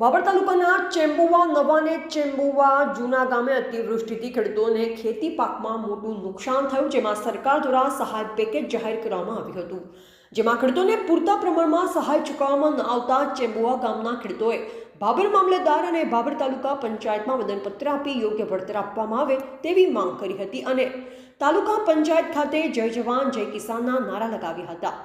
બાબર તાલુકાના ચેમ્બુવા નવાને ચેમ્બુવા જૂના ગામે અતિવૃષ્ટિથી ખેડૂતોને ખેતી પાકમાં મોટું નુકસાન થયું, જેમાં સરકાર દ્વારા સહાય પેકેજ જાહેર કરવામાં આવ્યું હતું, જેમાં ખેડૂતોને પૂરતા પ્રમાણમાં સહાય ચૂકવવામાં ન આવતા ચેમ્બુવા ગામના ખેડૂતોએ બાબર મામલેદાર અને બાબર તાલુકા પંચાયતમાં આવેદનપત્ર આપી યોગ્ય વળતર આપવામાં આવે તેવી માંગ કરી હતી અને તાલુકા પંચાયત ખાતે જય જવાન જય કિસાનના નારા લગાવ્યા હતા।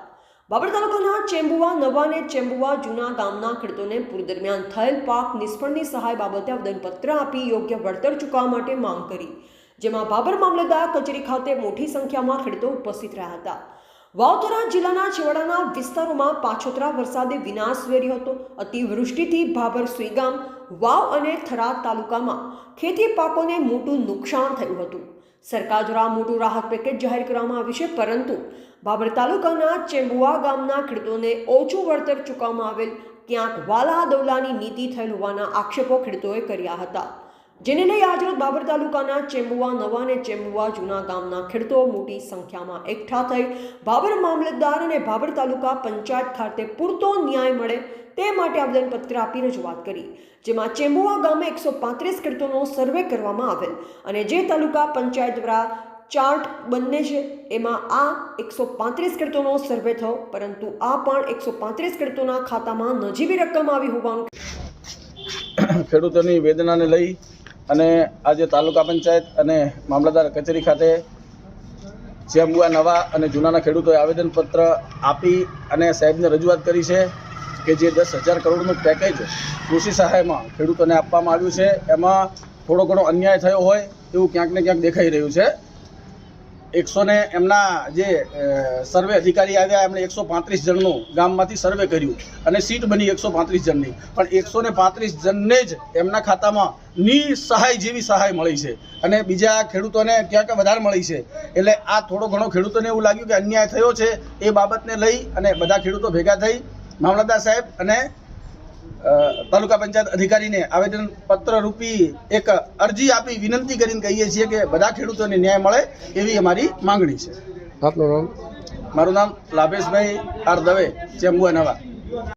બાબર તાલુકાના ચેમ્બુવા નવાને ચેમ્બુવા જૂના ગામના ખેડૂતોને પૂર દરમિયાન થયેલ પાક નિષ્ફળની સહાય બાબતે આવેદનપત્ર આપી યોગ્ય વળતર ચૂકવવા માટે માંગ કરી, જેમાં બાબર મામલતદાર કચેરી ખાતે મોટી સંખ્યામાં ખેડૂતો ઉપસ્થિત રહ્યા હતા। વાવથરા જિલ્લાના છેવાડાના વિસ્તારોમાં પાછોતરા વરસાદે વિનાશ વેર્યો હતો। અતિવૃષ્ટિથી બાબર સુઈગામ, વાવ અને થરાદ તાલુકામાં ખેતી પાકોને મોટું નુકસાન થયું હતું। સરકાર દ્વારા મોટું રાહત પેકેજ જાહેર કરવામાં આવ્યું છે, પરંતુ બાબર તાલુકાના ચેમ્બુવા ગામના ખેડૂતોને ઓછું વળતર ચૂકવવામાં આવેલ, ક્યાંક વાલા દવલાની નીતિ થયેલ હોવાના આક્ષેપો ખેડૂતોએ કર્યા હતા, જેને લઈ આજરોજ બાબર તાલુકાના ચેમ્બુવા નવા અને ચેમ્બુવા જૂના ગામના ખેડૂતો મોટી સંખ્યામાં એકઠા થઈ બાબર મામલતદાર અને બાબર તાલુકા પંચાયત ખાતે પૂરતો ન્યાય મળે તે માટે આવેદનપત્ર આપી રજૂઆત કરી, જેમાં ચેમ્બુવા ગામે 135 ખેડૂતોનો સર્વે કરવામાં આવેલ અને જે તાલુકા પંચાયત દ્વારા ચાર્ટ બંને છે એમાં આ 135 ખેડૂતોનો સર્વે થયો, પરંતુ આ પણ 135 ખેડૂતોના ખાતામાં નજીવી રકમ આવી હોવાનું ખેડૂતોની વેદનાને લઈ અને આજે તાલુકા પંચાયત અને મામલતદાર કચેરી ખાતે ચેમ્બુવા નવા અને જૂનાના ખેડૂતોએ આવેદનપત્ર આપી અને સાહેબને રજૂઆત કરી છે કે જે 10,000 કરોડનું પેકેજ કૃષિ સહાયમાં ખેડૂતોને આપવામાં આવ્યું છે, એમાં થોડો ઘણો અન્યાય થયો હોય એવું ક્યાંક ને ક્યાંક દેખાઈ રહ્યું છે। 100 એમના જે સર્વે અધિકારી આવ્યા એમણે 135 જણનું ગામમાંથી સર્વે કર્યું અને સીટ બની 135 જણની, પણ 135 જણને જ એમના ખાતામાં નિસહાય જેવી સહાય મળી છે અને બીજા ખેડૂતોને ક્યાંક વધારે મળી છે। એટલે આ થોડો ઘણો ખેડૂતોને એવું લાગ્યું કે અન્યાય થયો છે, એ બાબતને લઈ અને બધા ખેડૂતો ભેગા થઈ મામલતદાર સાહેબ અને તાલુકા પંચાયત અધિકારીને આવેદનપત્ર રૂપી એક અરજી આપી વિનંતી કરીને કહીએ છીએ કે બધા ખેડૂતોને ન્યાય મળે એવી અમારી માંગણી છે। આપનું નામ? મારું નામ લાભેશભાઈ આર દવે, ચેમ્બુવા નવા।